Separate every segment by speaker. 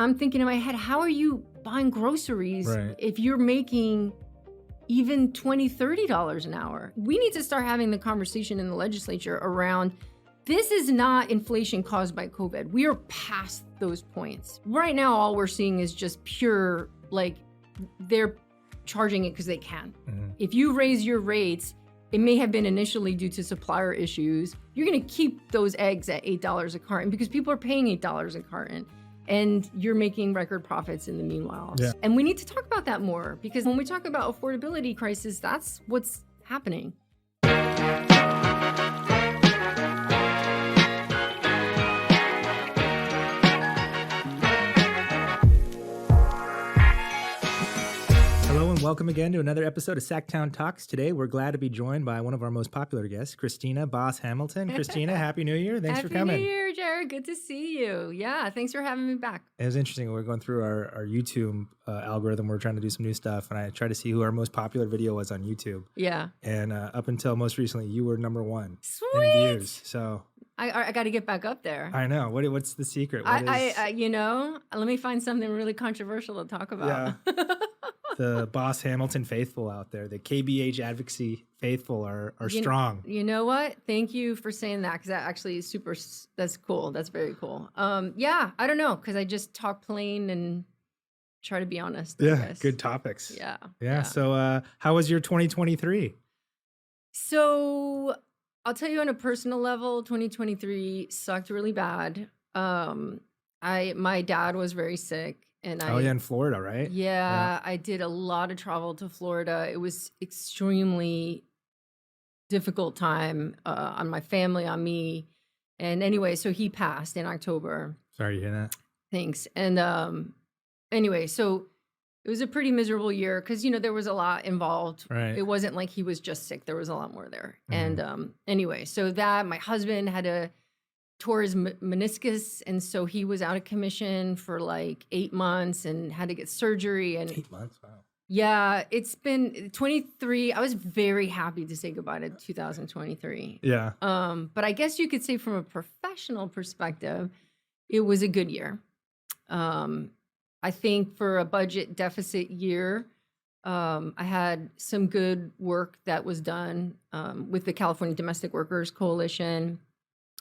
Speaker 1: I'm thinking in my head, how are you buying groceries if you're making even $20, $30 an hour? We need to start having the conversation in the legislature around this is not inflation caused by COVID. We are past those points. Right now, all we're seeing is just pure, like, they're charging it because they can. If you raise your rates, it may have been initially due to supplier issues. You're gonna keep those eggs at $8 a carton because people are paying $8 a carton. And you're making record profits in the meanwhile. Yeah. And we need to talk about that more because when we talk about affordability crisis, that's what's happening.
Speaker 2: Hello and welcome again to another episode of Sacktown Talks. Today, we're glad to be joined by one of our most popular guests, Christina Boss Hamilton. Christina, Happy New Year. Thanks for coming.
Speaker 1: Happy New Year, Jared. Good to see you. Yeah, thanks for having me back.
Speaker 2: It was interesting. We're going through our YouTube algorithm. We're trying to do some new stuff, and I tried to see who our most popular video was on YouTube.
Speaker 1: Yeah.
Speaker 2: And up until most recently, you were number one
Speaker 1: Sweet.
Speaker 2: in views. So
Speaker 1: I got to get back up there.
Speaker 2: I know. What's the secret?
Speaker 1: Let me find something really controversial to talk about.
Speaker 2: Yeah. The Boss Hamilton faithful out there, the KBH advocacy faithful are strong.
Speaker 1: You know what? Thank you for saying that because that actually is that's cool. That's very cool. Yeah, I don't know because I just talk plain and try to be honest.
Speaker 2: Yeah, good topics.
Speaker 1: Yeah.
Speaker 2: So how was your 2023?
Speaker 1: So I'll tell you on a personal level, 2023 sucked really bad. My dad was very sick. And
Speaker 2: in Florida, right?
Speaker 1: Yeah, I did a lot of travel to Florida. It was extremely difficult time on my family, on me. And anyway, so he passed in October.
Speaker 2: Sorry to hear that.
Speaker 1: Thanks. And anyway, so it was a pretty miserable year because, there was a lot involved.
Speaker 2: Right.
Speaker 1: It wasn't like he was just sick. There was a lot more there. Mm-hmm. And anyway, so that my husband tore his meniscus, and so he was out of commission for like 8 months and had to get surgery. And
Speaker 2: 8 months, wow.
Speaker 1: Yeah, it's been 23. I was very happy to say goodbye to 2023.
Speaker 2: Yeah.
Speaker 1: But I guess you could say from a professional perspective, it was a good year. I think for a budget deficit year, I had some good work that was done with the California Domestic Workers Coalition.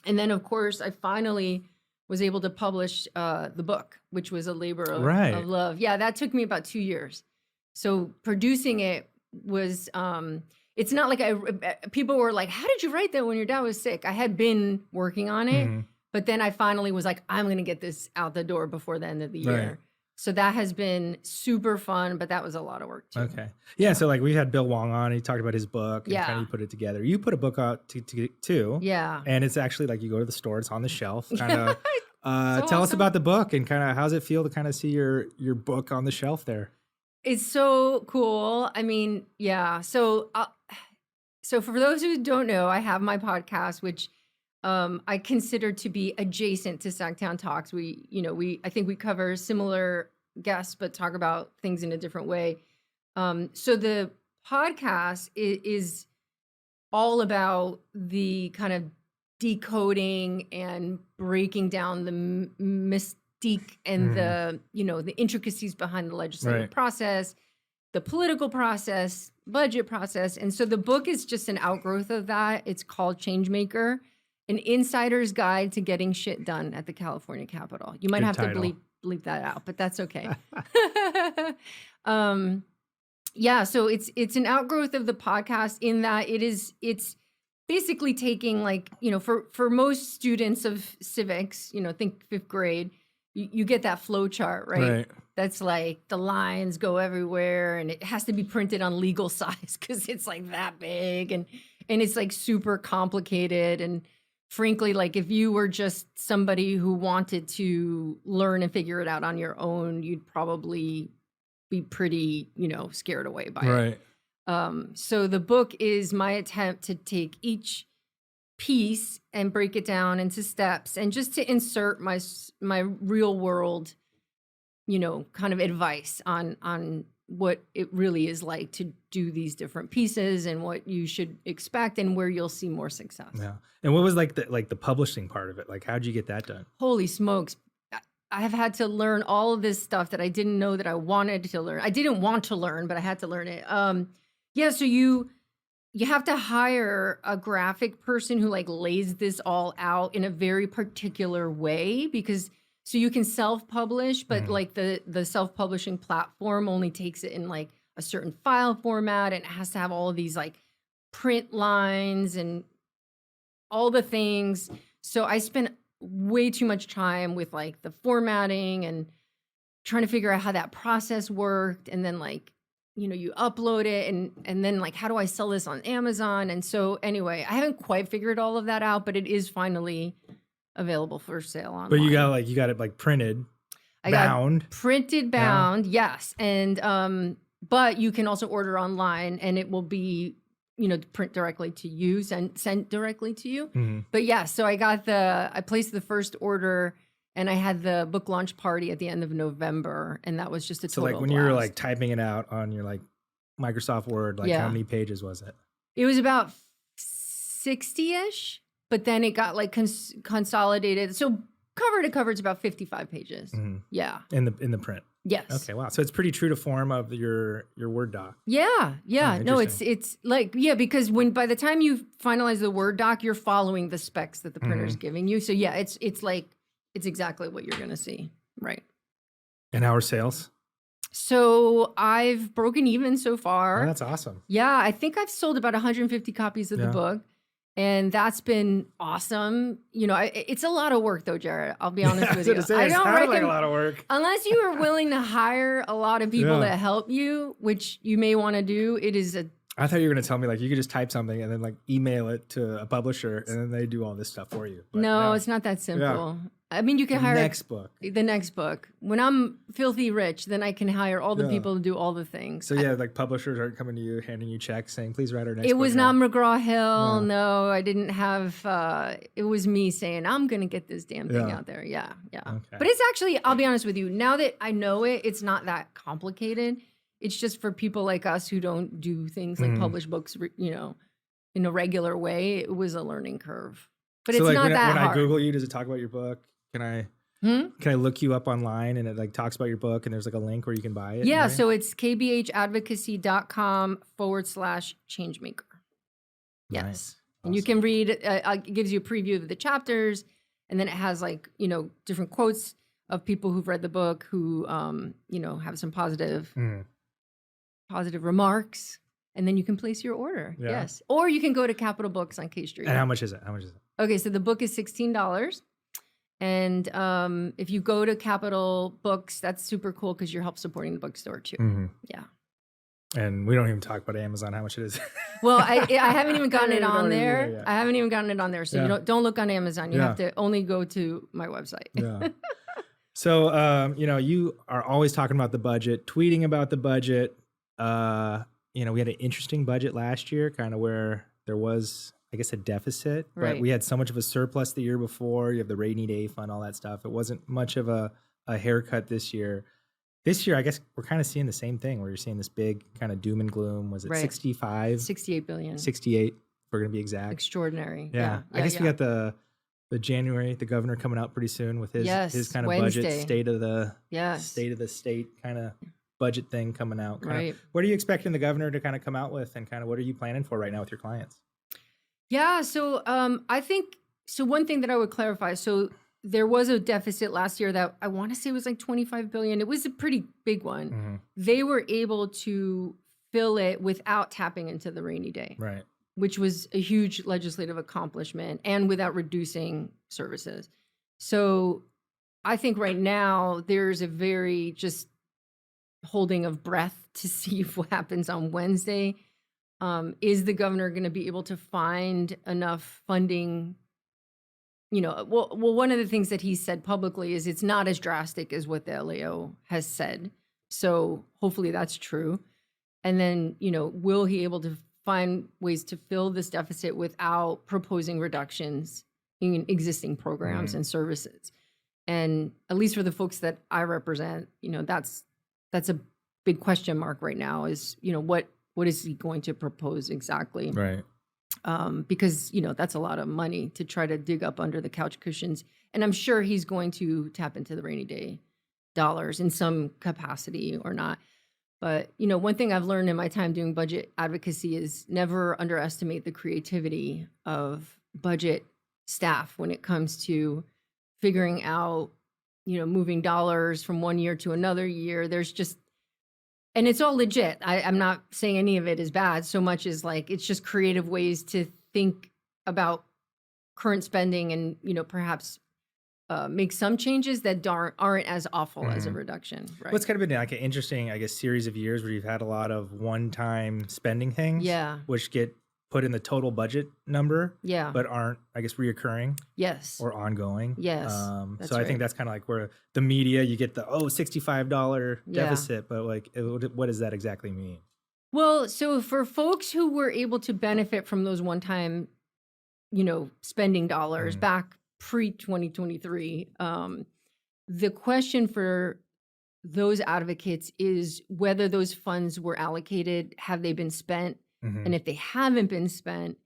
Speaker 1: And then, of course, I finally was able to publish the book, which was a labor of love. Yeah, that took me about 2 years. So producing it was, it's not like people were like, how did you write that when your dad was sick? I had been working on it, but then I finally was like, I'm going to get this out the door before the end of the year. Right. So that has been super fun, but that was a lot of work too.
Speaker 2: Okay. Yeah. So like we had Bill Wong on, he talked about his book and kind of put it together. You put a book out too.
Speaker 1: Yeah.
Speaker 2: And it's actually like you go to the store, it's on the shelf. Kind of tell us about the book and kind of how's it feel to kind of see your book on the shelf there?
Speaker 1: It's so cool. I mean, yeah. So for those who don't know, I have my podcast, which I consider to be adjacent to Sacktown Talks. I think we cover similar guests, but talk about things in a different way. So the podcast is all about the kind of decoding and breaking down the mystique and the intricacies behind the legislative process, the political process, budget process. And so the book is just an outgrowth of that. It's called Changemaker, an insider's guide to getting shit done at the California Capitol. You might have to bleep that out, but that's okay. Yeah, so it's an outgrowth of the podcast in that it's basically taking for most students of civics, think fifth grade, you get that flow chart, right? That's like the lines go everywhere and it has to be printed on legal size because it's like that big and it's like super complicated. And frankly, like if you were just somebody who wanted to learn and figure it out on your own, you'd probably be pretty, scared away by it. So the book is my attempt to take each piece and break it down into steps and just to insert my real world, kind of advice on what it really is like to do these different pieces and what you should expect and where you'll see more success.
Speaker 2: Yeah. And what was the publishing part of it? Like, how'd you get that done?
Speaker 1: Holy smokes. I have had to learn all of this stuff that I didn't know that I wanted to learn. I didn't want to learn, but I had to learn it. Yeah, so you have to hire a graphic person who like lays this all out in a very particular way, because so you can self-publish, but like the self-publishing platform only takes it in like a certain file format, and it has to have all of these like print lines and all the things. So I spent way too much time with like the formatting and trying to figure out how that process worked, and then like, you upload it, and then like, how do I sell this on Amazon? And so anyway, I haven't quite figured all of that out, but it is finally available for sale online.
Speaker 2: But you got it like printed, bound.
Speaker 1: Printed, bound, yes. And but you can also order online, and it will be print directly to you, sent directly to you. But yeah, so I placed the first order, and I had the book launch party at the end of November, and that was just a total
Speaker 2: So like when
Speaker 1: blast.
Speaker 2: you were like typing it out on your like Microsoft Word, like how many pages was it?
Speaker 1: It was about 60-ish, but then it got like consolidated. So cover to cover, it's about 55 pages. Yeah.
Speaker 2: In the print.
Speaker 1: Yes.
Speaker 2: Okay. Wow. So it's pretty true to form of your Word doc.
Speaker 1: Yeah.
Speaker 2: Oh,
Speaker 1: No, it's like, because by the time you finalize the Word doc, you're following the specs that the printer's giving you. So yeah, it's like, it's exactly what you're going to see. Right.
Speaker 2: And how are sales?
Speaker 1: So I've broken even so far.
Speaker 2: Oh, that's awesome.
Speaker 1: Yeah. I think I've sold about 150 copies of the book. And that's been awesome. It's a lot of work though, Jared. I'll be honest with you.
Speaker 2: I don't recommend like a lot of work.
Speaker 1: Unless you are willing to hire a lot of people that help you, which you may want to do. It is
Speaker 2: I thought you were going to tell me like you could just type something and then like email it to a publisher, and then they do all this stuff for you. But
Speaker 1: no, it's not that simple. I mean, you can hire the next book. When I'm filthy rich, then I can hire all the people to do all the things.
Speaker 2: So like publishers aren't coming to you, handing you checks saying, please write our next book.
Speaker 1: It was not McGraw-Hill. No, I didn't have, it was me saying, I'm going to get this damn thing out there. Yeah. Okay. But it's actually, I'll be honest with you, now that I know it, it's not that complicated. It's just for people like us who don't do things like publish books, in a regular way. It was a learning curve. But so it's like not that hard.
Speaker 2: When I Google you, does it talk about your book? Can I look you up online and it like talks about your book and there's like a link where you can buy it?
Speaker 1: Yeah, so it's kbhadvocacy.com/changemaker. Yes. Nice. And you can read, it gives you a preview of the chapters, and then it has like, different quotes of people who've read the book who, have some positive remarks, and then you can place your order. Yeah. Yes. Or you can go to Capitol Books on K Street.
Speaker 2: And how much is it?
Speaker 1: Okay, so the book is $16. And if you go to Capitol Books, that's super cool because you're help supporting the bookstore too. Yeah.
Speaker 2: And we don't even talk about Amazon, how much it is.
Speaker 1: Well, I haven't even gotten it on there. I haven't even gotten it on there. So you don't look on Amazon. You have to only go to my website.
Speaker 2: Yeah. So, you are always talking about the budget, tweeting about the budget. We had an interesting budget last year, kind of where there was, I guess, a deficit, but we had so much of a surplus the year before. You have the rainy day fund, all that stuff. It wasn't much of a haircut this year. This year, I guess we're kind of seeing the same thing where you're seeing this big kind of doom and gloom. Was it
Speaker 1: 68 billion.
Speaker 2: 68, if we're going to be exact.
Speaker 1: Extraordinary.
Speaker 2: Yeah. I guess we got the January, the governor coming out pretty soon with his kind of
Speaker 1: Wednesday.
Speaker 2: Budget, state of the state kind of budget thing coming out. What are you expecting the governor to kind of come out with, and kind of what are you planning for right now with your clients?
Speaker 1: Yeah, so I think, one thing that I would clarify, so there was a deficit last year that I want to say was like 25 billion. It was a pretty big one. They were able to fill it without tapping into the rainy day, which was a huge legislative accomplishment, and without reducing services. So I think right now there's a very just holding of breath to see what happens on Wednesday. Is the governor going to be able to find enough funding? Well, one of the things that he said publicly is it's not as drastic as what the LAO has said. So hopefully that's true. And then, will he able to find ways to fill this deficit without proposing reductions in existing programs and services? And at least for the folks that I represent, that's a big question mark right now is, what is he going to propose exactly?
Speaker 2: Right.
Speaker 1: because, that's a lot of money to try to dig up under the couch cushions. And I'm sure he's going to tap into the rainy day dollars in some capacity or not. But, one thing I've learned in my time doing budget advocacy is never underestimate the creativity of budget staff when it comes to figuring out, moving dollars from one year to another year. And it's all legit. I'm not saying any of it is bad so much as like, it's just creative ways to think about current spending and, perhaps make some changes that aren't as awful as a reduction. Right.
Speaker 2: Well, it's kind of been like an interesting, I guess, series of years where you've had a lot of one-time spending things, which get put in the total budget number, but aren't, I guess, reoccurring, or ongoing. So I think that's kind of like where the media, you get the $65 deficit, but like, what does that exactly mean?
Speaker 1: Well, so for folks who were able to benefit from those one-time, spending dollars back pre-2023, the question for those advocates is whether those funds were allocated, have they been spent? And if they haven't been spent,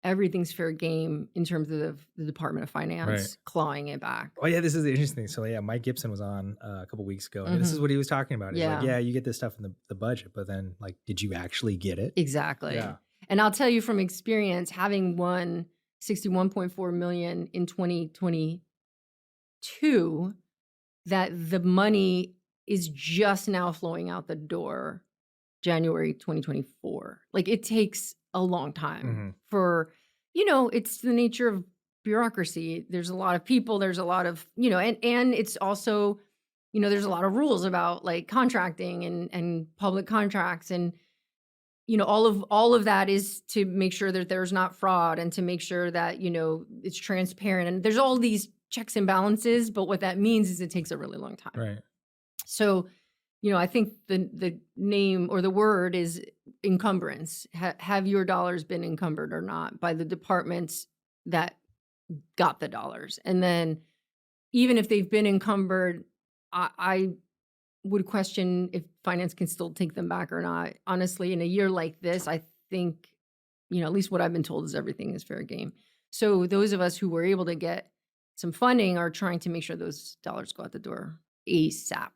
Speaker 1: everything's fair game in terms of the Department of Finance clawing it back.
Speaker 2: Oh yeah, this is the interesting thing. So Mike Gibson was on a couple weeks ago, and this is what he was talking about. He's like, you get this stuff in the budget, but then like, did you actually get it?
Speaker 1: Exactly. Yeah. And I'll tell you from experience, having won $61.4 million in 2022, that the money is just now flowing out the door January 2024. Like, it takes a long time for, it's the nature of bureaucracy. There's a lot of people, there's a lot of, and it's also, there's a lot of rules about like contracting and public contracts, and all of that is to make sure that there's not fraud and to make sure that, it's transparent. And there's all these checks and balances, but what that means is it takes a really long time.
Speaker 2: Right.
Speaker 1: So, I think the name or the word is encumbrance. Have your dollars been encumbered or not by the departments that got the dollars? And then even if they've been encumbered, I would question if finance can still take them back or not. Honestly, in a year like this, I think, at least what I've been told is everything is fair game. So those of us who were able to get some funding are trying to make sure those dollars go out the door ASAP.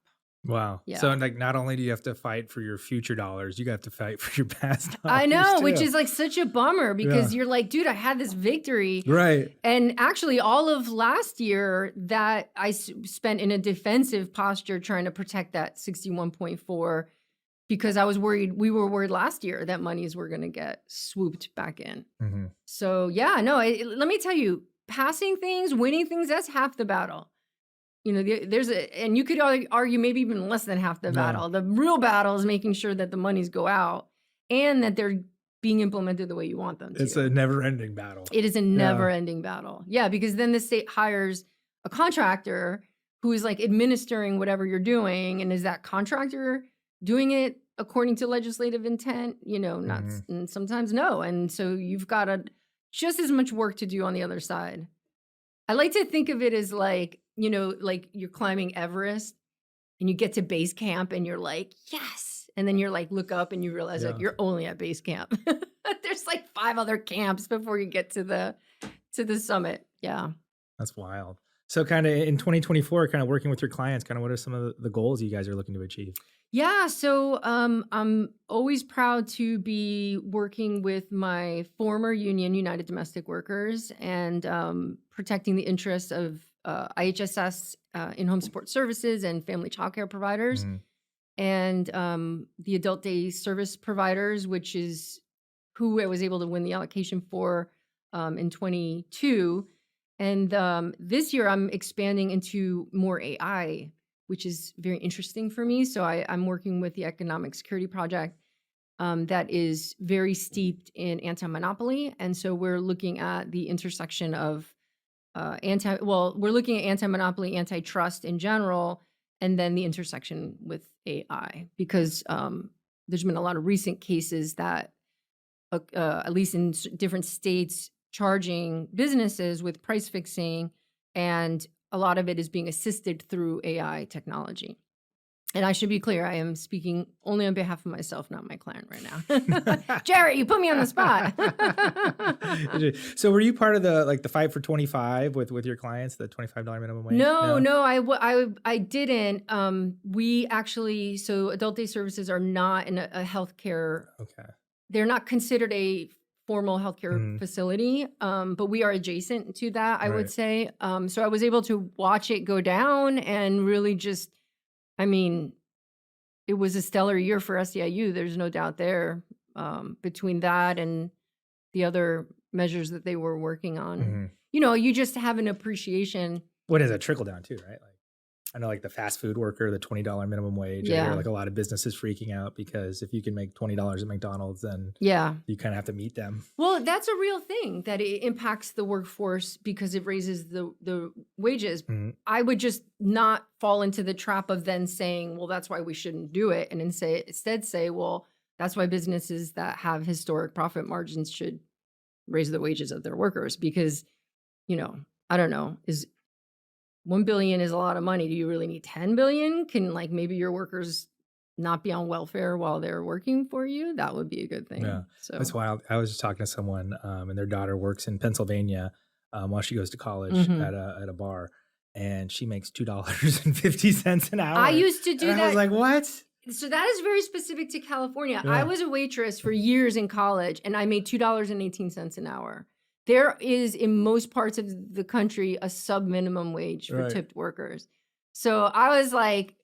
Speaker 2: Wow.
Speaker 1: Yeah.
Speaker 2: So like, not only do you have to fight for your future dollars, you have to fight for your past dollars.
Speaker 1: I know,
Speaker 2: too.
Speaker 1: Which is like such a bummer because you're like, dude, I had this victory.
Speaker 2: Right.
Speaker 1: And actually all of last year that I spent in a defensive posture trying to protect that 61.4 because I was worried, we were worried last year that monies were going to get swooped back in. So let me tell you, passing things, winning things, that's half the battle. And you could argue maybe even less than half the battle. The real battle is making sure that the monies go out and that they're being implemented the way you want them to.
Speaker 2: It's a never-ending battle.
Speaker 1: It is a never-ending battle. Yeah, because then the state hires a contractor who is like administering whatever you're doing. And is that contractor doing it according to legislative intent? Not, and sometimes no. And so you've got just as much work to do on the other side. I like to think of it as like, like you're climbing Everest and you get to base camp and you're like, yes. And then you're like, look up and you realize like you're only at base camp. There's like 5 other camps before you get to the summit. Yeah.
Speaker 2: That's wild. So kind of in 2024, kind of working with your clients, kind of what are some of the goals you guys are looking to achieve?
Speaker 1: Yeah. So I'm always proud to be working with my former union, United Domestic Workers, and protecting the interests of IHSS, in-home support services and family childcare providers, and the adult day service providers, which is who I was able to win the allocation for in 22. And this year I'm expanding into more AI, which is very interesting for me. So I'm working with the Economic Security Project that is very steeped in anti-monopoly. And so we're looking at the intersection of we're looking at anti-monopoly, antitrust in general, and then the intersection with AI, because there's been a lot of recent cases that, at least in different states, charging businesses with price fixing, and a lot of it is being assisted through AI technology. And I should be clear, I am speaking only on behalf of myself, not my client right now. Jarrett, you put me on the spot.
Speaker 2: So were you part of the fight for 25 with your clients, the $25 minimum wage?
Speaker 1: No, I didn't. We actually, so adult day services are not in a healthcare.
Speaker 2: Okay.
Speaker 1: They're not considered a formal healthcare facility, but we are adjacent to that, I would say. So I was able to watch it go down and really just, I mean, it was a stellar year for SEIU. There's no doubt there, between that and the other measures that they were working on. You just have an appreciation.
Speaker 2: What is a trickle down too, right? Like, I know like the fast food worker, the $20 minimum wage. I hear like a lot of businesses freaking out because if you can make $20 at McDonald's, then you kind of have to meet them.
Speaker 1: Well, that's a real thing, that it impacts the workforce because it raises the wages. I would just not fall into the trap of then saying, well, that's why we shouldn't do it. And instead say, well, that's why businesses that have historic profit margins should raise the wages of their workers because, I don't know, $1 billion is a lot of money. Do you really need 10 billion? Can like maybe your workers not be on welfare while they're working for you? That would be a good thing.
Speaker 2: Yeah,
Speaker 1: so
Speaker 2: that's wild. I was just talking to someone, and their daughter works in Pennsylvania while she goes to college at a bar, and she makes $2.50 an hour.
Speaker 1: I used to do that.
Speaker 2: I was like, what?
Speaker 1: So that is very specific to California. I was a waitress for years in college, and I made $2.18 an hour. There is, in most parts of the country, a sub-minimum wage for tipped workers. So I was like,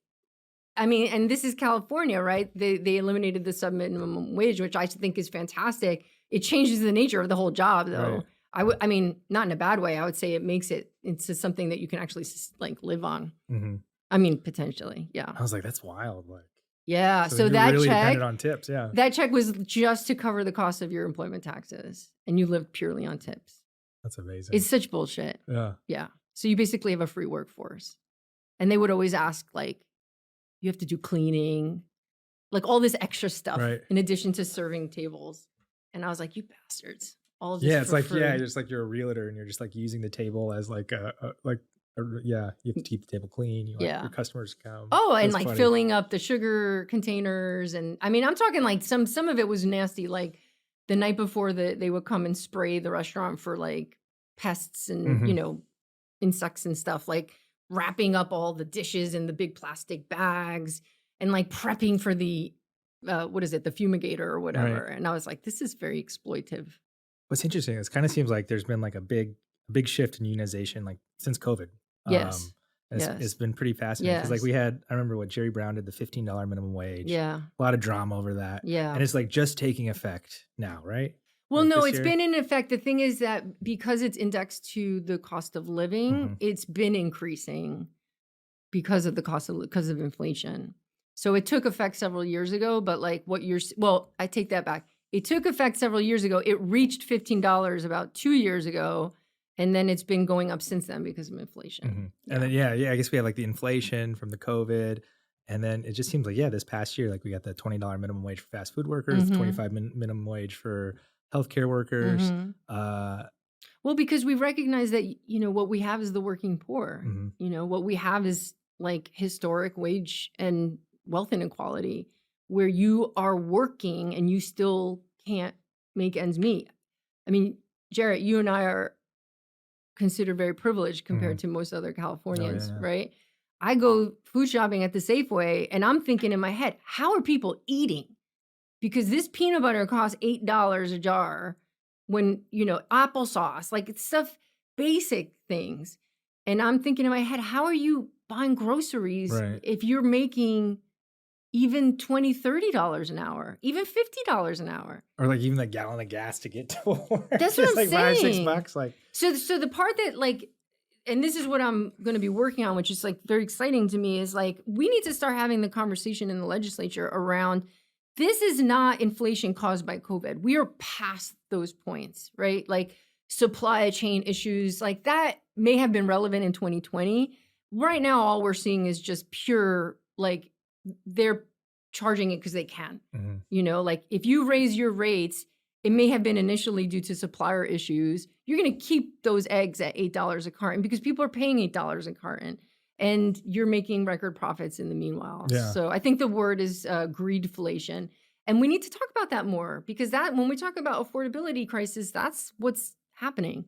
Speaker 1: and this is California, right? They eliminated the sub-minimum wage, which I think is fantastic. It changes the nature of the whole job, though. Right. Not in a bad way. I would say it makes it into something that you can actually like live on. Potentially, yeah.
Speaker 2: I was like, that's wild. Like,
Speaker 1: yeah. So
Speaker 2: you're
Speaker 1: that
Speaker 2: really
Speaker 1: check,
Speaker 2: dependent on tips. Yeah.
Speaker 1: That check was just to cover the cost of your employment taxes, and you lived purely on tips.
Speaker 2: That's amazing.
Speaker 1: It's such bullshit.
Speaker 2: Yeah.
Speaker 1: Yeah. So you basically have a free workforce, and they would always ask like, you have to do cleaning, like all this extra stuff in addition to serving tables. And I was like, you bastards. All of this
Speaker 2: it's like,
Speaker 1: free.
Speaker 2: just like you're a realtor and you're just like using the table as like you have to keep the table clean. You want your customers to come.
Speaker 1: Oh, and like filling up the sugar containers. And I'm talking like some of it was nasty. Like the night before they would come and spray the restaurant for like pests and, insects and stuff, like wrapping up all the dishes in the big plastic bags and like prepping for the, the fumigator or whatever. Right. And I was like, this is very exploitive.
Speaker 2: What's interesting, it kind of seems like there's been like a big shift in unionization, like since COVID.
Speaker 1: Yes.
Speaker 2: It's been pretty fascinating because like I remember what Jerry Brown did, the $15 minimum wage.
Speaker 1: Yeah.
Speaker 2: A lot of drama over that.
Speaker 1: Yeah.
Speaker 2: And it's like just taking effect now, right?
Speaker 1: Well,
Speaker 2: like
Speaker 1: no, it's been in effect. The thing is that because it's indexed to the cost of living, it's been increasing because of inflation. So it took effect several years ago, but like I take that back. It took effect several years ago. It reached $15 about 2 years ago. And then it's been going up since then because of inflation.
Speaker 2: And then, I guess we had like the inflation from the COVID. And then it just seems like, this past year, like we got the $20 minimum wage for fast food workers, $25 minimum wage for healthcare workers.
Speaker 1: Well, because we recognize that, what we have is the working poor. What we have is like historic wage and wealth inequality where you are working and you still can't make ends meet. Jarrett, you and I are considered very privileged compared to most other Californians, right? I go food shopping at the Safeway and I'm thinking in my head, how are people eating? Because this peanut butter costs $8 a jar when, applesauce, like it's stuff, basic things. And I'm thinking in my head, how are you buying groceries if you're making even $20, $30 an hour, even $50 an hour.
Speaker 2: Or like even a gallon of gas to get to work.
Speaker 1: That's what I'm
Speaker 2: like
Speaker 1: saying.
Speaker 2: $5 or $6. Like
Speaker 1: so the part that like, and this is what I'm going to be working on, which is like very exciting to me, is like, we need to start having the conversation in the legislature around, this is not inflation caused by COVID. We are past those points, right? Like supply chain issues like that may have been relevant in 2020. Right now, all we're seeing is just pure, like, they're charging it because they can. Like if you raise your rates, it may have been initially due to supplier issues. You're going to keep those eggs at $8 a carton because people are paying $8 a carton. and you're making record profits in the meanwhile.
Speaker 2: Yeah.
Speaker 1: So I think the word is greedflation. And we need to talk about that more, because that when we talk about affordability crisis, that's what's happening.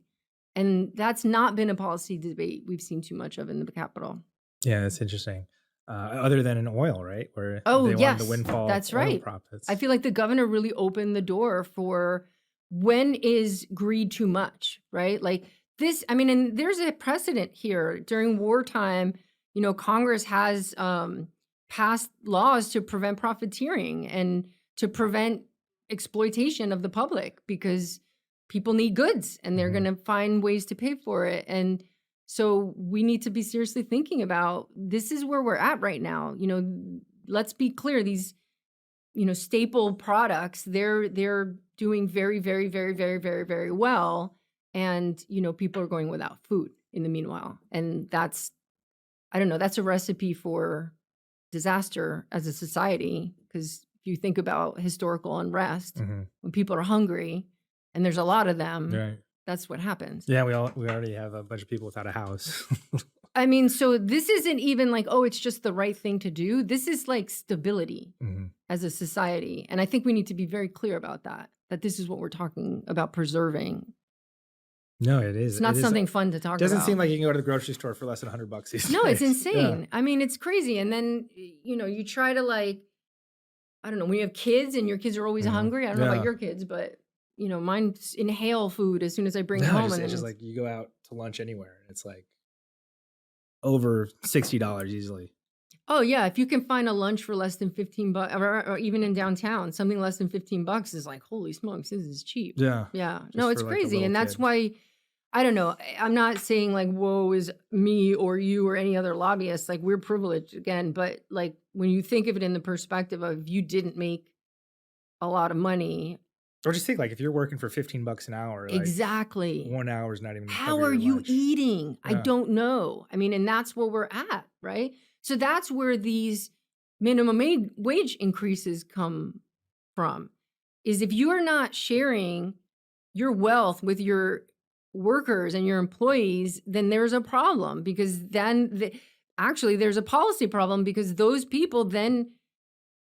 Speaker 1: And that's not been a policy debate we've seen too much of in the Capitol.
Speaker 2: Yeah, that's interesting. Other than in oil, right? Where
Speaker 1: Oh,
Speaker 2: they wanted
Speaker 1: yes,
Speaker 2: the windfall
Speaker 1: that's
Speaker 2: oil
Speaker 1: right.
Speaker 2: profits.
Speaker 1: I feel like the governor really opened the door for when is greed too much, right? Like this, I mean, and there's a precedent here. During wartime, Congress has passed laws to prevent profiteering and to prevent exploitation of the public, because people need goods and they're
Speaker 2: Mhm.
Speaker 1: going to find ways to pay for it. And so we need to be seriously thinking about, this is where we're at right now. Let's be clear, these staple products, they're doing very, very, very, very, very, very well. And, people are going without food in the meanwhile. And that's, I don't know, that's a recipe for disaster as a society. Because if you think about historical unrest,
Speaker 2: Mhm.
Speaker 1: when people are hungry and there's a lot of them,
Speaker 2: Right.
Speaker 1: that's what happens.
Speaker 2: Yeah, we already have a bunch of people without a house.
Speaker 1: I mean, so this isn't even like, oh, it's just the right thing to do. This is like stability
Speaker 2: Mhm.
Speaker 1: as a society. And I think we need to be very clear about that this is what we're talking about preserving.
Speaker 2: No, it is.
Speaker 1: It's not
Speaker 2: It is-
Speaker 1: something fun to talk
Speaker 2: Doesn't
Speaker 1: about.
Speaker 2: seem like you can go to the grocery store for less than $100 these
Speaker 1: No, it's
Speaker 2: days.
Speaker 1: insane.
Speaker 2: Yeah.
Speaker 1: I mean, it's crazy. And then, you try to like, I don't know, when you have kids and your kids are always
Speaker 2: Mhm.
Speaker 1: hungry. I don't know
Speaker 2: Yeah.
Speaker 1: about your kids, but, mine inhale food as soon as I bring it
Speaker 2: No,
Speaker 1: home.
Speaker 2: it's
Speaker 1: And
Speaker 2: just
Speaker 1: then
Speaker 2: like you go out to lunch anywhere, and it's like over $60 easily.
Speaker 1: oh yeah, if you can find a lunch for less than $15, or even in downtown, something less than $15 is like, holy smokes, this is cheap.
Speaker 2: Yeah.
Speaker 1: Yeah,
Speaker 2: Just
Speaker 1: no, it's
Speaker 2: for, like, a
Speaker 1: crazy.
Speaker 2: little
Speaker 1: And that's
Speaker 2: kid.
Speaker 1: why, I don't know, I'm not saying like, woe is me or you or any other lobbyist. Like, we're privileged again, but like when you think of it in the perspective of, you didn't make a lot of money.
Speaker 2: Or just think, like, if you're working for $15 an hour, like
Speaker 1: Exactly.
Speaker 2: 1 hour is not even gonna
Speaker 1: How
Speaker 2: cover
Speaker 1: are
Speaker 2: your
Speaker 1: you
Speaker 2: lunch.
Speaker 1: eating? I
Speaker 2: Yeah.
Speaker 1: don't know. I mean, and that's where we're at, right? So that's where these minimum wage increases come from, is if you are not sharing your wealth with your workers and your employees, then there's a problem, because then actually there's a policy problem, because those people then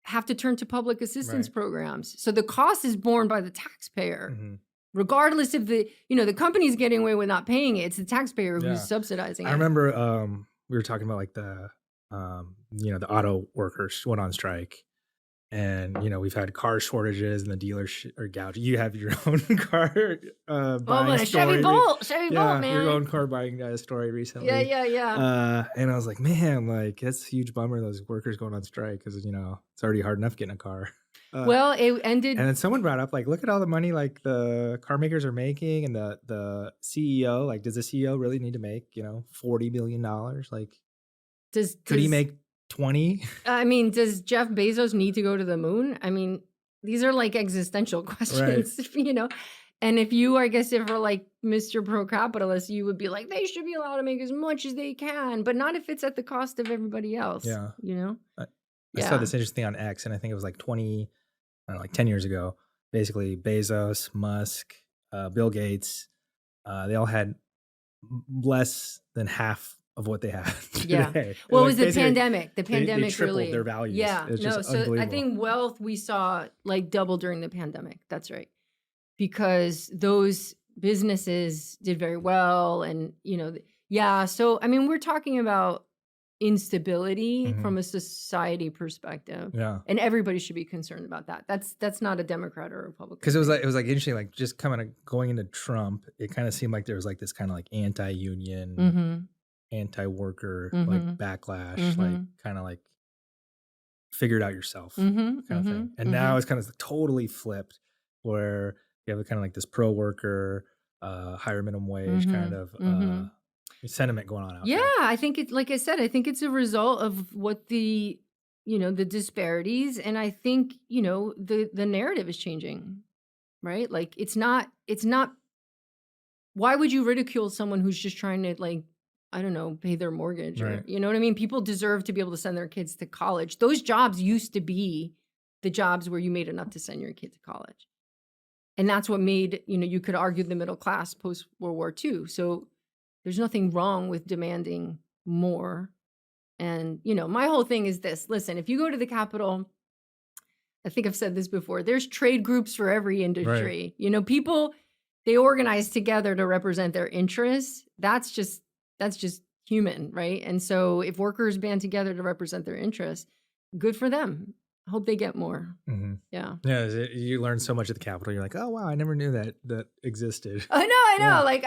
Speaker 1: have to turn to public assistance
Speaker 2: Right.
Speaker 1: programs. So the cost is borne by the taxpayer.
Speaker 2: Mhm.
Speaker 1: Regardless if the company's getting away with not paying it, it's the taxpayer
Speaker 2: Yeah.
Speaker 1: who's subsidizing
Speaker 2: I
Speaker 1: it.
Speaker 2: remember we were talking about like the auto workers went on strike, and we've had car shortages and the dealers are gouging. You have your own car
Speaker 1: Oh,
Speaker 2: buying
Speaker 1: but a
Speaker 2: story.
Speaker 1: Chevy Bolt,
Speaker 2: Yeah,
Speaker 1: man.
Speaker 2: your own car buying story recently.
Speaker 1: Yeah.
Speaker 2: And I was like, man, like that's a huge bummer. Those workers going on strike because it's already hard enough getting a car.
Speaker 1: Well, it ended.
Speaker 2: And then someone brought up, like, look at all the money like the car makers are making, and the CEO. Like, does the CEO really need to make $40 million? Like, could he make 20?
Speaker 1: I mean, does Jeff Bezos need to go to the moon? I mean, these are like existential questions, And if you, I guess, if you're like Mr. Pro-capitalist, you would be like, they should be allowed to make as much as they can, but not if it's at the cost of everybody else.
Speaker 2: Yeah. I saw
Speaker 1: Yeah.
Speaker 2: this interesting thing on X, and I think it was like 10 years ago. Basically, Bezos, Musk, Bill Gates, they all had less than half of what they have
Speaker 1: Yeah.
Speaker 2: today.
Speaker 1: Well, it
Speaker 2: Like,
Speaker 1: was the
Speaker 2: basically,
Speaker 1: pandemic. The
Speaker 2: they
Speaker 1: pandemic
Speaker 2: tripled
Speaker 1: really.
Speaker 2: their values.
Speaker 1: Yeah.
Speaker 2: It's
Speaker 1: No,
Speaker 2: just
Speaker 1: so I
Speaker 2: unbelievable.
Speaker 1: think wealth we saw like double during the pandemic. That's right. Because those businesses did very well. And, yeah. So, I mean, we're talking about instability
Speaker 2: Mhm.
Speaker 1: from a society perspective.
Speaker 2: Yeah.
Speaker 1: And everybody should be concerned about that. That's not a Democrat or a Republican.
Speaker 2: Because it
Speaker 1: thing.
Speaker 2: was like interesting, like just going into Trump, it kind of seemed like there was like this kind of like anti-union,
Speaker 1: Mhm.
Speaker 2: anti-worker
Speaker 1: Mhm.
Speaker 2: like backlash, like
Speaker 1: Mhm.
Speaker 2: kind of like figure it out yourself
Speaker 1: Mhm.
Speaker 2: kind of thing. And now it's kind of totally flipped, where you have kind of like this pro-worker, higher minimum wage kind of sentiment going on out
Speaker 1: Yeah,
Speaker 2: there.
Speaker 1: I think it's like I said, I think it's a result of what the disparities, and I think, the narrative is changing, right? Like it's not why would you ridicule someone who's just trying to, like, I don't know, pay their mortgage, or
Speaker 2: Right.
Speaker 1: you know what I mean? People deserve to be able to send their kids to college. Those jobs used to be the jobs where you made enough to send your kid to college. And that's what made, you could argue the middle class post World War II. So there's nothing wrong with demanding more And, my whole thing is this. Listen, if you go to the Capitol, I think I've said this before, there's trade groups for every industry. People, they organize together to represent their interests. That's just human, right? And so if workers band together to represent their interests, good for them. I hope they get more.
Speaker 2: Mm-hmm.
Speaker 1: Yeah.
Speaker 2: Yeah. You learn so much at the Capitol. You're like, oh, wow, I never knew that existed.
Speaker 1: I know.
Speaker 2: Yeah.
Speaker 1: Like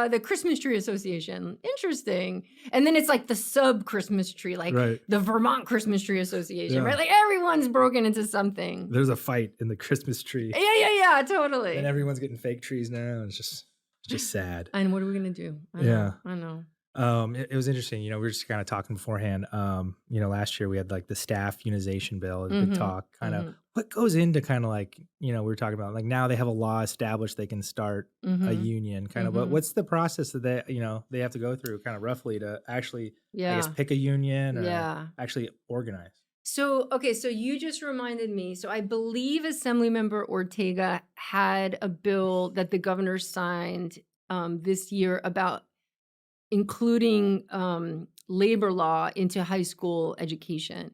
Speaker 1: the Christmas Tree Association. Interesting. And then it's like the sub Christmas tree, like the Vermont Christmas Tree Association, right? Like everyone's broken into something.
Speaker 2: There's a fight in the Christmas tree.
Speaker 1: Yeah, totally.
Speaker 2: And everyone's getting fake trees now. It's just sad.
Speaker 1: And what are we going to do? I know.
Speaker 2: It was interesting. We were just kind of talking beforehand. Last year we had like the staff unionization bill, a big talk, kind of what goes into kind of like, we were talking about like now they have a law established, they can start a union kind of, but what's the process that they have to go through kind of roughly to actually, I guess, pick a union or actually organize?
Speaker 1: So you just reminded me. So I believe Assemblymember Ortega had a bill that the governor signed this year about including labor law into high school education,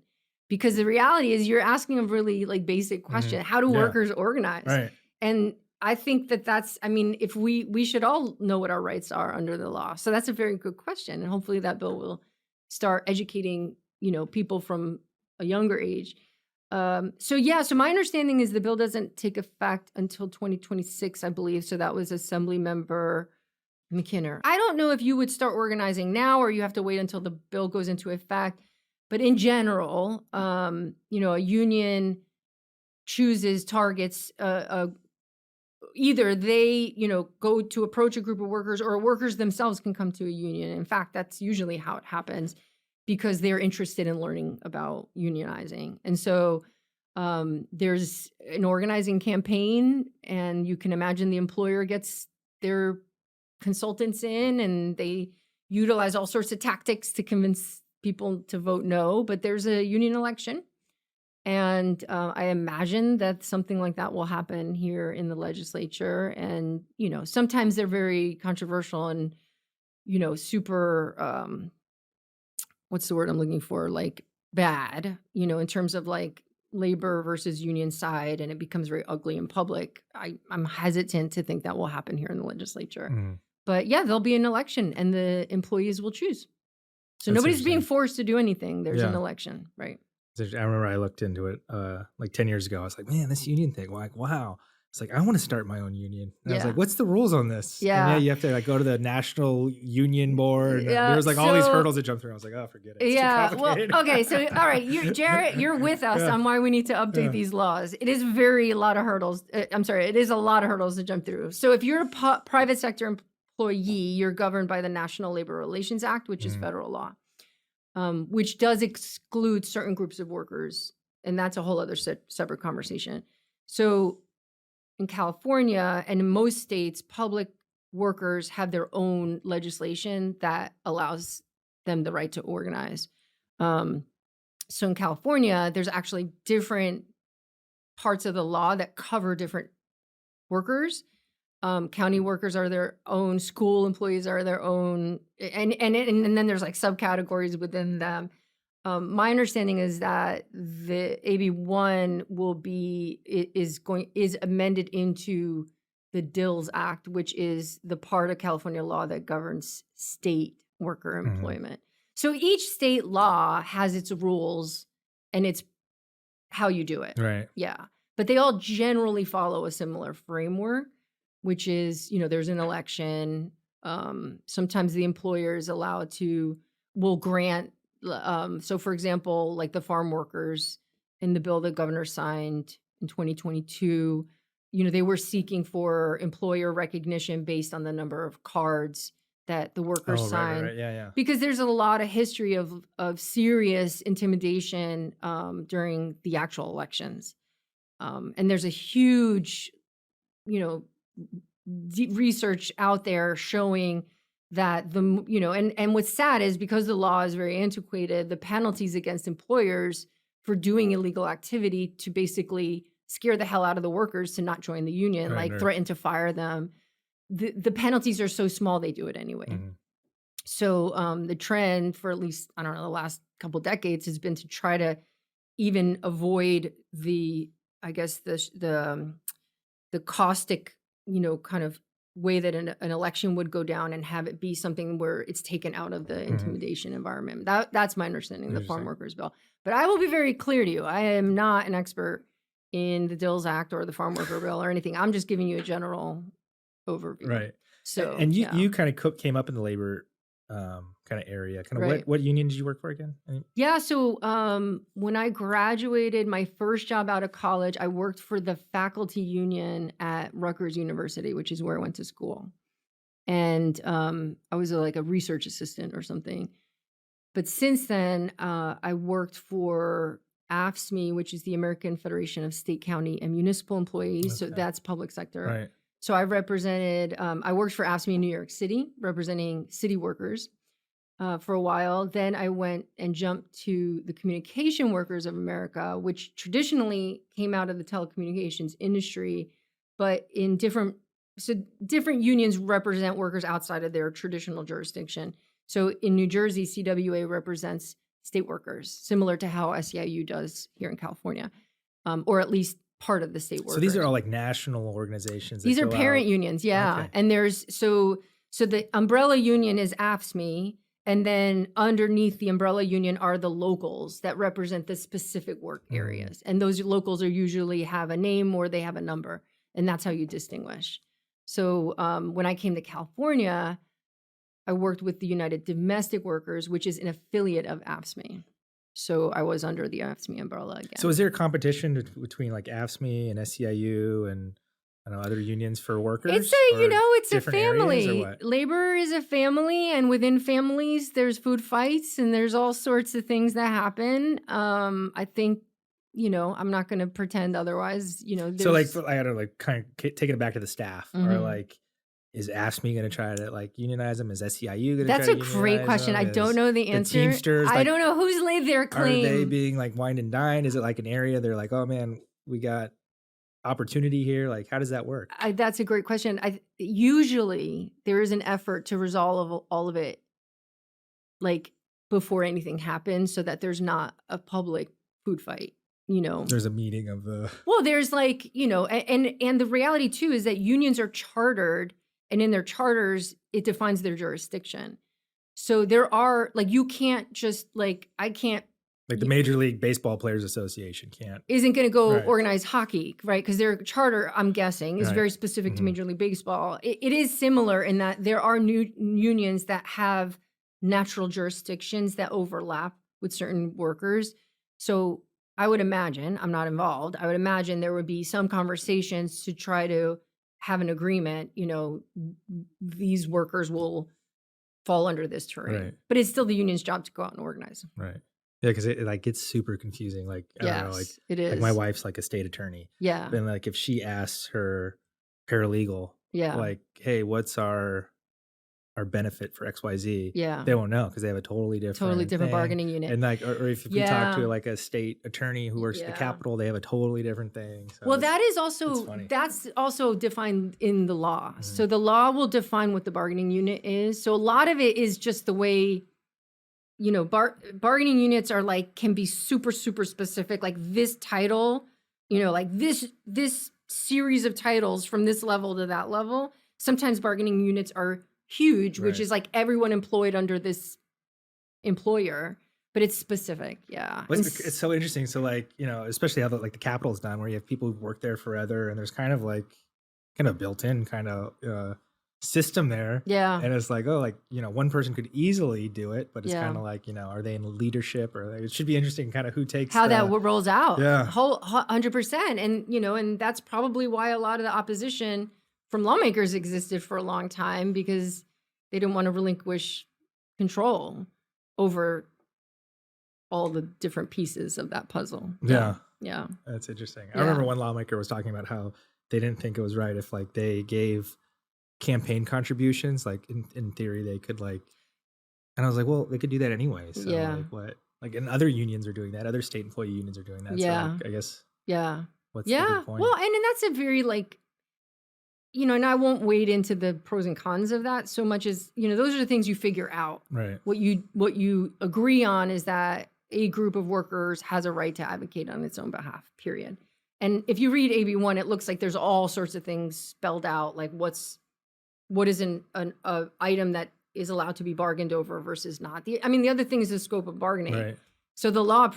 Speaker 1: because the reality is you're asking a really like basic question: how do workers organize?
Speaker 2: Right.
Speaker 1: And I think if we should all know what our rights are under the law. So that's a very good question, and hopefully that bill will start educating people from a younger age. So my understanding is the bill doesn't take effect until 2026, I believe. So that was Assemblymember McKinnon. I don't know if you would start organizing now or you have to wait until the bill goes into effect. But in general, a union targets either they, go to approach a group of workers, or workers themselves can come to a union. In fact, that's usually how it happens because they're interested in learning about unionizing. And so there's an organizing campaign, and you can imagine the employer gets their consultants in and they utilize all sorts of tactics to convince people to vote no, but there's a union election. And I imagine that something like that will happen here in the legislature. And, sometimes they're very controversial and, super, what's the word I'm looking for? Like bad, in terms of like labor versus union side, and it becomes very ugly in public. I'm hesitant to think that will happen here in the legislature. But there'll be an election and the employees will choose. So nobody's being forced to do anything. There's an election, right?
Speaker 2: I remember I looked into it like 10 years ago. I was like, man, this union thing, like, wow. It's like, I want to start my own union. And I was like, what's the rules on this?
Speaker 1: Yeah.
Speaker 2: And you have to like go to the national union board. There was like all these hurdles to jump through. I was like, oh, forget it. It's too complicated.
Speaker 1: Well, okay. So, all right, Jarrett, you're with us on why we need to update these laws. It is a lot of hurdles. It is a lot of hurdles to jump through. So if you're a private sector employee, you're governed by the National Labor Relations Act, which is federal law, which does exclude certain groups of workers. And that's a whole other separate conversation. So in California and in most states, public workers have their own legislation that allows them the right to organize. So in California, there's actually different parts of the law that cover different workers. County workers are their own, school employees are their own, and then there's like subcategories within them. My understanding is that the AB1 is amended into the DILS Act, which is the part of California law that governs state worker employment. So each state law has its rules and it's how you do it.
Speaker 2: Right.
Speaker 1: Yeah. But they all generally follow a similar framework, which is, there's an election. Sometimes the employer is allowed will grant. So for example, like the farm workers in the bill the governor signed in 2022, they were seeking for employer recognition based on the number of cards that the workers signed.
Speaker 2: Right. Yeah.
Speaker 1: Because there's a lot of history of serious intimidation during the actual elections. And there's a huge, research out there showing that and what's sad is because the law is very antiquated, the penalties against employers for doing illegal activity to basically scare the hell out of the workers to not join the union, threaten to fire them. The penalties are so small, they do it anyway. So the trend for at least, I don't know, the last couple decades has been to try to even avoid the, I guess, the caustic, kind of way that an election would go down, and have it be something where it's taken out of the intimidation environment. That's my understanding of the farm workers bill. But I will be very clear to you. I am not an expert in the Dills Act or the farm worker bill or anything. I'm just giving you a general overview.
Speaker 2: Right.
Speaker 1: So,
Speaker 2: and you,
Speaker 1: yeah.
Speaker 2: you kind of came up in the labor kind of area. Kind of
Speaker 1: Right.
Speaker 2: what union did you work for again?
Speaker 1: Yeah. So when I graduated, my first job out of college, I worked for the faculty union at Rutgers University, which is where I went to school. And I was like a research assistant or something. But since then, I worked for AFSCME, which is the American Federation of State, County, and Municipal Employees. So
Speaker 2: Okay.
Speaker 1: that's public sector.
Speaker 2: Right.
Speaker 1: So I represented, I worked for AFSCME in New York City, representing city workers for a while. Then I went and jumped to the Communication Workers of America, which traditionally came out of the telecommunications industry, but in different unions represent workers outside of their traditional jurisdiction. So in New Jersey, CWA represents state workers, similar to how SEIU does here in California, or at least part of the state workers.
Speaker 2: So these are all like national organizations.
Speaker 1: These are parent unions, yeah.
Speaker 2: Okay.
Speaker 1: And there's so the umbrella union is AFSCME, and then underneath the umbrella union are the locals that represent the specific work areas. And those locals are usually have a name or they have a number, and that's how you distinguish. So when I came to California, I worked with the United Domestic Workers, which is an affiliate of AFSCME. So I was under the AFSCME umbrella again.
Speaker 2: So is there a competition between like AFSCME and SEIU and other unions for workers?
Speaker 1: It's it's a family.
Speaker 2: What?
Speaker 1: Labor is a family, and within families, there's food fights and there's all sorts of things that happen. I think, I'm not going to pretend otherwise.
Speaker 2: So like, I don't know, like kind of taking it back to the staff, or like, is AFSCME going to try to like unionize them? Is SEIU going to try to unionize them?
Speaker 1: That's a great question. I don't know the answer.
Speaker 2: The Teamsters,
Speaker 1: I don't know who's laid their claim.
Speaker 2: Are they being like wined and dined? Is it like an area they're like, oh man, we got opportunity here? Like, how does that work?
Speaker 1: That's a great question. Usually there is an effort to resolve all of it like before anything happens, so that there's not a public food fight.
Speaker 2: There's a meeting of the.
Speaker 1: Well, there's like, and the reality too is that unions are chartered, and in their charters, it defines their jurisdiction. So there are like, you can't just like, I can't.
Speaker 2: Like the Major League Baseball Players Association
Speaker 1: isn't going to go organize hockey, right? Because their charter, I'm guessing, is very specific to Major League Baseball. It is similar in that there are new unions that have natural jurisdictions that overlap with certain workers. So I would imagine, I'm not involved, I would imagine there would be some conversations to try to have an agreement, these workers will fall under this terrain. Right. But it's still the union's job to go out and organize.
Speaker 2: Right. Yeah, because it like gets super confusing. Like, I don't know, like
Speaker 1: it is.
Speaker 2: Like my wife's like a state attorney.
Speaker 1: Yeah.
Speaker 2: And like if she asks her paralegal, like, hey, what's our benefit for XYZ?
Speaker 1: Yeah.
Speaker 2: They won't know because they have a totally different thing.
Speaker 1: bargaining unit.
Speaker 2: And like, or if you talk to like a state attorney who works at the Capitol, they have a totally different thing. So
Speaker 1: well, that's also defined in the law. So the law will define what the bargaining unit is. So a lot of it is just the way, bargaining units are like, can be super, super specific. Like this title, like this series of titles from this level to that level. Sometimes bargaining units are huge, which is like everyone employed under this employer, but it's specific. Yeah.
Speaker 2: It's so interesting. So like, especially how the Capitol's done, where you have people who've worked there forever, and there's kind of built in system there. Yeah. And it's like, oh, like, one person could easily do it, but it's kind of like, are they in leadership, or it should be interesting kind of who takes
Speaker 1: how that rolls out.
Speaker 2: Yeah.
Speaker 1: 100%. And, and that's probably why a lot of the opposition from lawmakers existed for a long time, because they didn't want to relinquish control over all the different pieces of that puzzle.
Speaker 2: Yeah.
Speaker 1: Yeah.
Speaker 2: That's interesting. I remember one lawmaker was talking about how they didn't think it was right if like they gave campaign contributions, like in theory they could like, and I was like, well, they could do that anyway. So like what, like, and other unions are doing that. Other state employee unions are doing that. Yeah. So like, I guess.
Speaker 1: Yeah.
Speaker 2: What's the good point?
Speaker 1: Well, and that's a very like, and I won't wade into the pros and cons of that so much as, those are the things you figure out.
Speaker 2: Right.
Speaker 1: What you agree on is that a group of workers has a right to advocate on its own behalf, period. And if you read AB1, it looks like there's all sorts of things spelled out, like what is an item that is allowed to be bargained over versus not. The other thing is the scope of bargaining.
Speaker 2: Right.
Speaker 1: So the law,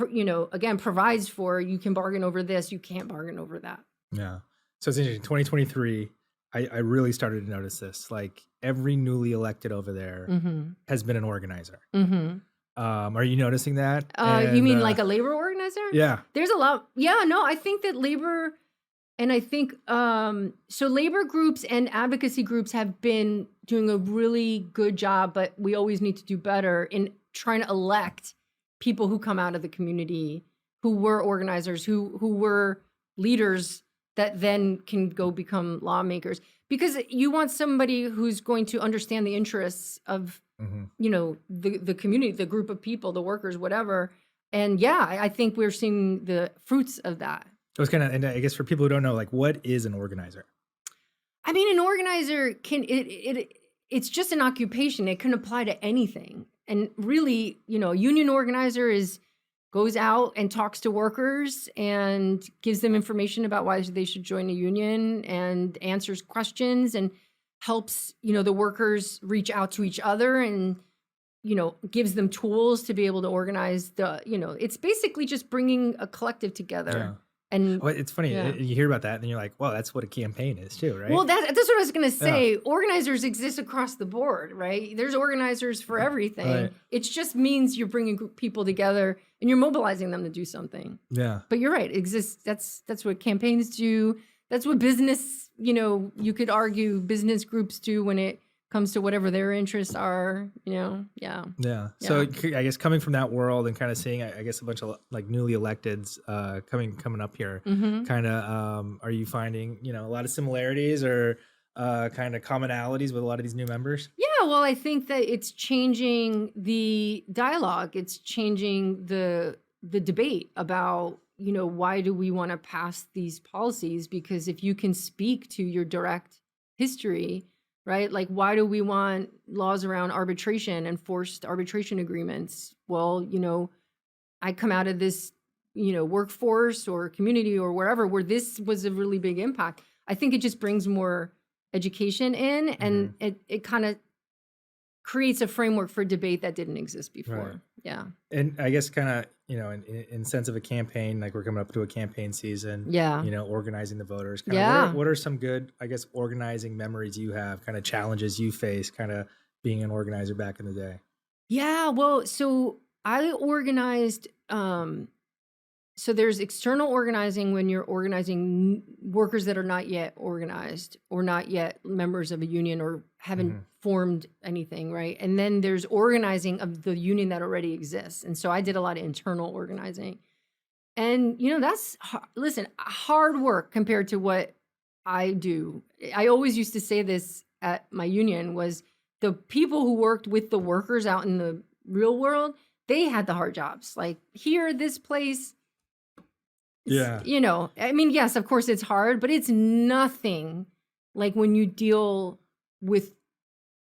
Speaker 1: again, provides for you can bargain over this, you can't bargain over that.
Speaker 2: Yeah. So it's interesting. 2023, I really started to notice this. Like every newly elected over there has been an organizer.
Speaker 1: Mm-hmm.
Speaker 2: Are you noticing that?
Speaker 1: You mean like a labor organizer?
Speaker 2: Yeah.
Speaker 1: There's a lot. Yeah, no, I think that labor, and I think, so labor groups and advocacy groups have been doing a really good job, but we always need to do better in trying to elect people who come out of the community, who were organizers, who were leaders that then can go become lawmakers. Because you want somebody who's going to understand the interests of, the community, the group of people, the workers, whatever. And yeah, I think we're seeing the fruits of that.
Speaker 2: So it's kind of, and I guess for people who don't know, like, what is an organizer?
Speaker 1: An organizer it's just an occupation. It can apply to anything. And really, a union organizer goes out and talks to workers and gives them information about why they should join a union and answers questions and helps, the workers reach out to each other and, gives them tools to be able to organize it's basically just bringing a collective together.
Speaker 2: Yeah.
Speaker 1: And
Speaker 2: well, it's funny, you hear about that and you're like, well, that's what a campaign is too, right?
Speaker 1: Well, that's what I was going to say. Yeah. Organizers exist across the board, right? There's organizers for everything. Right. It just means you're bringing people together and you're mobilizing them to do something.
Speaker 2: Yeah.
Speaker 1: But you're right. It exists. That's what campaigns do. That's what business, you could argue business groups do when it comes to whatever their interests are, Yeah.
Speaker 2: So I guess coming from that world and kind of seeing, I guess, a bunch of like newly electeds coming up here, kind of, are you finding, a lot of similarities or kind of commonalities with a lot of these new members?
Speaker 1: Yeah, well, I think that it's changing the dialogue. It's changing the debate about, why do we want to pass these policies? Because if you can speak to your direct history, right? Like, why do we want laws around arbitration and forced arbitration agreements? Well, I come out of this, workforce or community or wherever where this was a really big impact. I think it just brings more education in and it kind of creates a framework for debate that didn't exist before.
Speaker 2: Right.
Speaker 1: Yeah.
Speaker 2: And I guess kind of, in sense of a campaign, like we're coming up to a campaign season, organizing the voters. What are some good, I guess, organizing memories you have, kind of challenges you face, kind of being an organizer back in the day?
Speaker 1: Yeah, well, so I organized, so there's external organizing when you're organizing workers that are not yet organized or not yet members of a union or haven't formed anything, right? And then there's organizing of the union that already exists. And so I did a lot of internal organizing. And, that's, hard work compared to what I do. I always used to say this at my union was the people who worked with the workers out in the real world, they had the hard jobs. Like here, this place, yes, of course it's hard, but it's nothing like when you deal with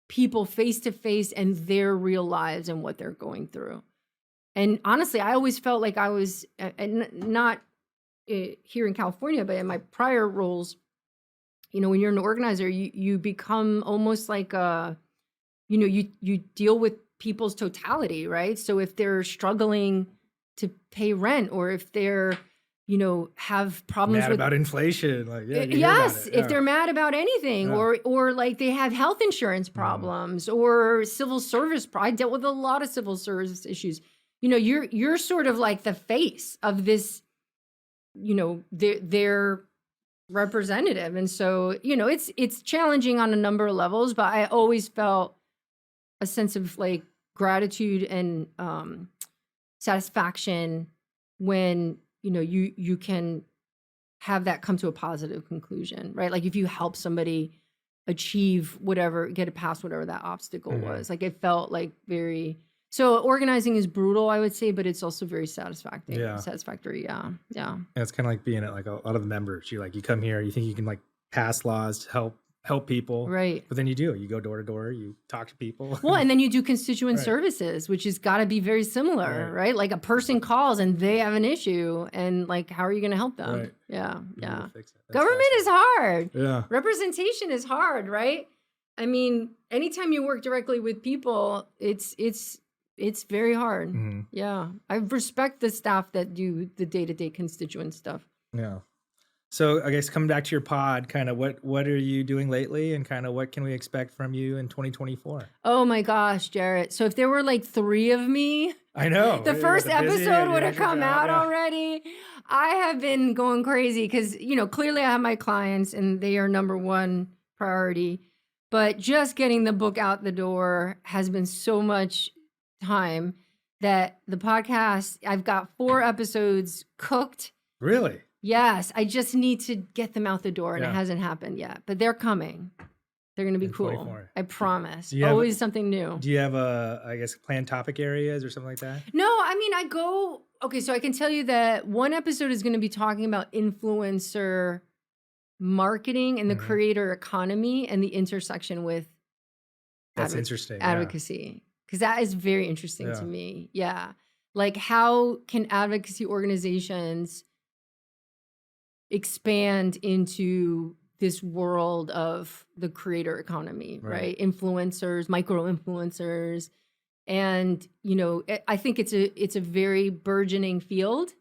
Speaker 1: people face to face and their real lives and what they're going through. And honestly, I always felt like I was not here in California, but in my prior roles, when you're an organizer, you become almost like you deal with people's totality, right? So if they're struggling to pay rent or if they're have problems
Speaker 2: mad
Speaker 1: with
Speaker 2: about inflation, like
Speaker 1: if they're mad about anything, or like they have health insurance problems or civil service. I dealt with a lot of civil service issues. You're sort of like the face of this, their representative, and so it's challenging on a number of levels. But I always felt a sense of like gratitude and satisfaction when you can have that come to a positive conclusion, right? Like if you help somebody achieve whatever, get past whatever that obstacle was, like it felt like so organizing is brutal, I would say, but it's also very satisfactory. Yeah.
Speaker 2: And it's kind of like being at like a lot of the members. You come here, you think you can like pass laws to help help people.
Speaker 1: Right.
Speaker 2: But then you go door to door, you talk to people.
Speaker 1: Well, and then you do constituent
Speaker 2: Right.
Speaker 1: services, which has got to be very similar,
Speaker 2: Right.
Speaker 1: right? Like a person calls and they have an issue, and like, how are you going to help them?
Speaker 2: Right.
Speaker 1: Yeah.
Speaker 2: You need
Speaker 1: Yeah.
Speaker 2: to fix it. That's
Speaker 1: Government is hard.
Speaker 2: Yeah.
Speaker 1: Representation is hard, right? I mean, anytime you work directly with people, it's very hard.
Speaker 2: Mm-hmm.
Speaker 1: Yeah. I respect the staff that do the day-to-day constituent stuff.
Speaker 2: Yeah. So I guess coming back to your pod, kind of what are you doing lately, and kind of what can we expect from you in 2024?
Speaker 1: Oh my gosh, Jarrett. So if there were like 3 of me,
Speaker 2: I know
Speaker 1: the first episode would have come out
Speaker 2: Yeah.
Speaker 1: already. I have been going crazy because, clearly I have my clients and they are number one priority. But just getting the book out the door has been so much time that the podcast, I've got 4 episodes cooked.
Speaker 2: Really?
Speaker 1: Yes, I just need to get them out the door, and
Speaker 2: Yeah.
Speaker 1: it hasn't happened yet. But they're coming. They're going to be
Speaker 2: In
Speaker 1: cool.
Speaker 2: 24.
Speaker 1: I promise.
Speaker 2: Do you have-
Speaker 1: Always something new.
Speaker 2: Do you have planned topic areas or something like that?
Speaker 1: No, I mean, okay, so I can tell you that one episode is going to be talking about influencer marketing and the
Speaker 2: Mhm.
Speaker 1: creator economy and the intersection with
Speaker 2: That's interesting. Yeah.
Speaker 1: advocacy, because that is very interesting
Speaker 2: Yeah.
Speaker 1: to me. Yeah. Like, how can advocacy organizations expand into this world of the creator economy, right? Influencers, micro influencers. And, I think it's a very burgeoning field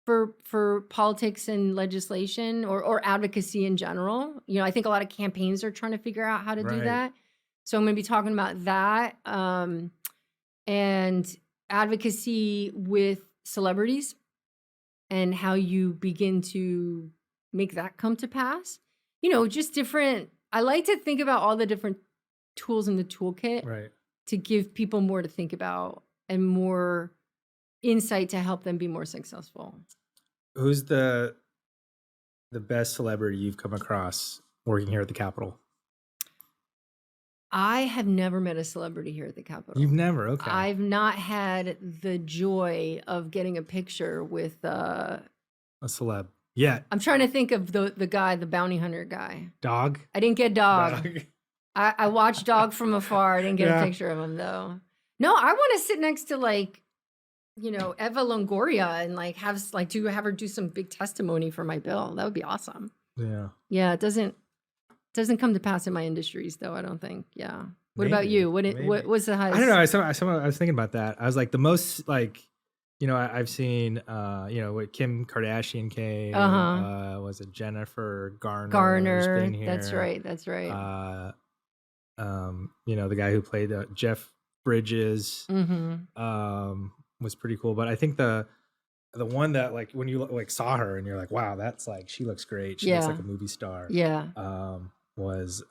Speaker 1: for politics and legislation or advocacy in general. I think a lot of campaigns are trying to figure out how to do
Speaker 2: Right.
Speaker 1: that. So I'm going to be talking about that, and advocacy with celebrities and how you begin to make that come to pass. Just different. I like to think about all the different tools in the toolkit
Speaker 2: Right.
Speaker 1: to give people more to think about and more insight to help them be more successful.
Speaker 2: Who's the best celebrity you've come across working here at the Capitol?
Speaker 1: I have never met a celebrity here at the Capitol.
Speaker 2: You've never? Okay.
Speaker 1: I've not had the joy of getting a picture with
Speaker 2: A celeb. Yeah.
Speaker 1: I'm trying to think of the guy, the bounty hunter guy.
Speaker 2: Dog?
Speaker 1: I didn't get Dog. I watched Dog from afar. I didn't get
Speaker 2: Yeah.
Speaker 1: a picture of him though. No, I want to sit next to Eva Longoria and have her do some big testimony for my bill. That would be awesome.
Speaker 2: Yeah.
Speaker 1: Yeah, it doesn't come to pass in my industries though, I don't think. Yeah. What about
Speaker 2: Maybe,
Speaker 1: you?
Speaker 2: maybe.
Speaker 1: What's the highest?
Speaker 2: I don't know. I was thinking about that. I was like, the most I've seen what Kim Kardashian came. Was it Jennifer Garner?
Speaker 1: Garner.
Speaker 2: Been here.
Speaker 1: That's right.
Speaker 2: The guy who played Jeff Bridges
Speaker 1: Mm-hmm.
Speaker 2: was pretty cool. But I think the one that when you saw her and you're like, wow, that's she looks great. She looks
Speaker 1: Yeah.
Speaker 2: like a movie star.
Speaker 1: Yeah.
Speaker 2: Was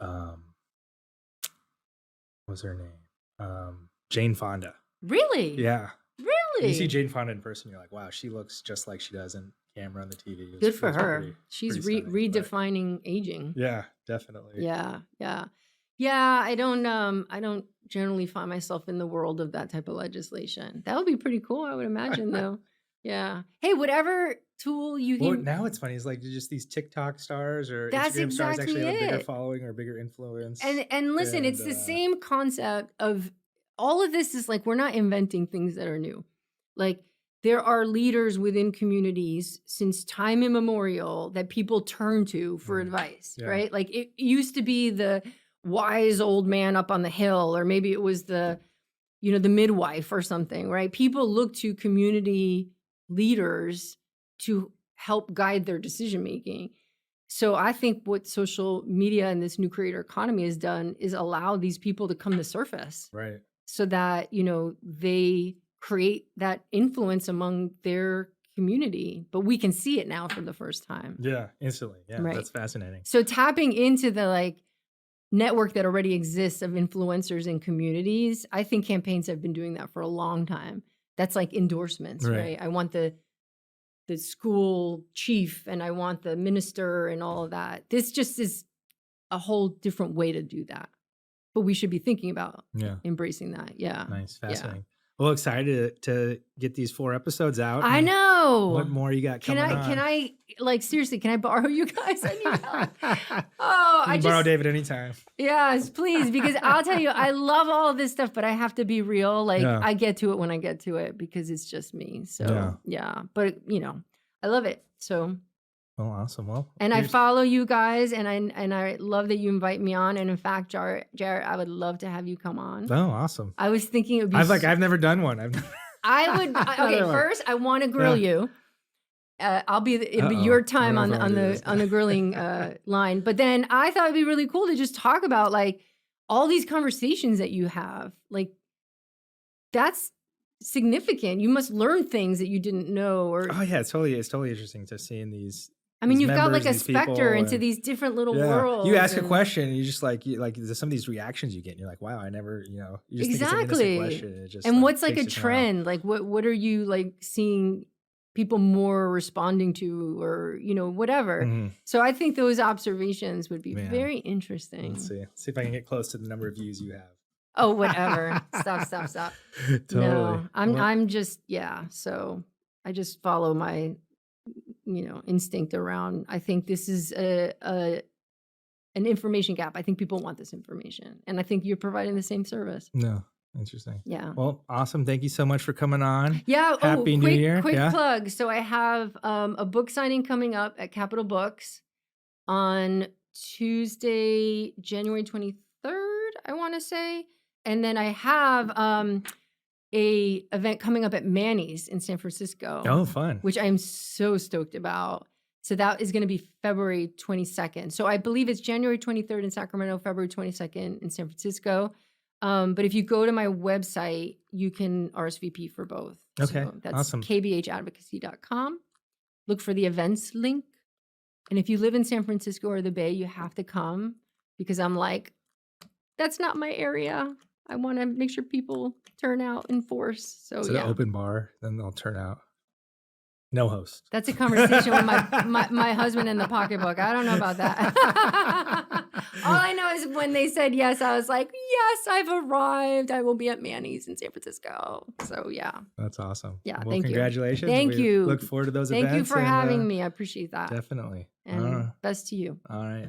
Speaker 2: what's her name? Jane Fonda.
Speaker 1: Really?
Speaker 2: Yeah.
Speaker 1: Really?
Speaker 2: You see Jane Fonda in person, you're like, wow, she looks just like she does in camera on the TV.
Speaker 1: Good for her.
Speaker 2: Pretty,
Speaker 1: She's
Speaker 2: pretty stunning, but-
Speaker 1: redefining aging.
Speaker 2: Yeah, definitely.
Speaker 1: Yeah. I don't generally find myself in the world of that type of legislation. That would be pretty cool, I would imagine, though. Yeah. Hey, whatever tool you
Speaker 2: Well,
Speaker 1: can.
Speaker 2: now it's funny. It's like just these TikTok stars or
Speaker 1: That's
Speaker 2: Instagram stars
Speaker 1: exactly
Speaker 2: actually have a bigger
Speaker 1: it.
Speaker 2: following or bigger influence.
Speaker 1: And listen, it's the
Speaker 2: And,
Speaker 1: same concept of all of this is we're not inventing things that are new. There are leaders within communities since time immemorial that people turn to for advice,
Speaker 2: Yeah.
Speaker 1: right? It used to be the wise old man up on the hill, or maybe it was the midwife or something, right? People look to community leaders to help guide their decision making. So I think what social media and this new creator economy has done is allow these people to come to surface,
Speaker 2: right.
Speaker 1: so that they create that influence among their community. But we can see it now for the first time.
Speaker 2: Yeah, instantly. Yeah,
Speaker 1: Right.
Speaker 2: that's fascinating.
Speaker 1: So tapping into the network that already exists of influencers in communities, I think campaigns have been doing that for a long time. That's endorsements,
Speaker 2: Right.
Speaker 1: right? I want the school chief and I want the minister and all of that. This just is a whole different way to do that. But we should be thinking about
Speaker 2: Yeah,
Speaker 1: embracing that. Yeah.
Speaker 2: nice, fascinating. Well, excited to get these 4 episodes out.
Speaker 1: I
Speaker 2: and
Speaker 1: know.
Speaker 2: What more you got coming on?
Speaker 1: Can I, like, seriously, can I borrow you guys? I need help. Oh,
Speaker 2: You can borrow David anytime.
Speaker 1: Yes, please, because I'll tell you, I love all of this stuff, but I have to be real. Like,
Speaker 2: Yeah.
Speaker 1: I get to it when I get to it because it's just me. So yeah, but I love it. So.
Speaker 2: Well, awesome. Well,
Speaker 1: and I follow you guys, and I love that you invite me on. And in fact, Jarrett, I would love to have you come on.
Speaker 2: Oh, awesome.
Speaker 1: I was thinking it would be.
Speaker 2: I've never done one.
Speaker 1: I would. Okay, first I want to grill you. It'll be your time on the grilling line. But then I thought it'd be really cool to just talk about like all these conversations that you have. Like, that's significant. You must learn things that you didn't know. Or
Speaker 2: oh yeah, it's totally interesting to see in these.
Speaker 1: I mean,
Speaker 2: these
Speaker 1: you've got like a
Speaker 2: members, these
Speaker 1: specter
Speaker 2: people,
Speaker 1: into these different little worlds.
Speaker 2: You ask a question, and you just like there's some of these reactions you get, and you're like, wow, I never, you just think it's an innocent question. And, it just,
Speaker 1: and what's like a
Speaker 2: takes you to know.
Speaker 1: trend? Like what are you like seeing people more responding to, or whatever.
Speaker 2: Mm-hmm.
Speaker 1: So I think those observations would be very interesting.
Speaker 2: Let's see if I can get close to the number of views you have.
Speaker 1: Oh, whatever. Stop.
Speaker 2: Totally.
Speaker 1: No, I'm just so I just follow my instinct around. I think this is an information gap. I think people want this information, and I think you're providing the same service.
Speaker 2: No. Interesting.
Speaker 1: Yeah.
Speaker 2: Well, awesome. Thank you so much for coming on.
Speaker 1: Yeah.
Speaker 2: Happy New Year.
Speaker 1: Quick plug. So I have a book signing coming up at Capitol Books on Tuesday, January 23rd, I want to say. And then I have a event coming up at Manny's in San Francisco.
Speaker 2: Oh, fun.
Speaker 1: Which I'm so stoked about. So that is going to be February 22nd. So I believe it's January 23rd in Sacramento, February 22nd in San Francisco. But if you go to my website, you can RSVP for both.
Speaker 2: Okay,
Speaker 1: So that's
Speaker 2: awesome.
Speaker 1: kbhadvocacy.com. Look for the events link. And if you live in San Francisco or the Bay, you have to come, because I'm like, that's not my area. I want to make sure people turn out in force. So
Speaker 2: it's an open bar, then they'll turn out. No host.
Speaker 1: That's a conversation with my husband in the pocketbook. I don't know about that. All I know is when they said yes, I was like, yes, I've arrived. I will be at Manny's in San Francisco. So yeah.
Speaker 2: That's awesome.
Speaker 1: Yeah,
Speaker 2: well,
Speaker 1: thank you.
Speaker 2: Congratulations.
Speaker 1: Thank you.
Speaker 2: Look forward to those events.
Speaker 1: Thank you for having me. I appreciate that.
Speaker 2: Definitely.
Speaker 1: And best to you.
Speaker 2: All right.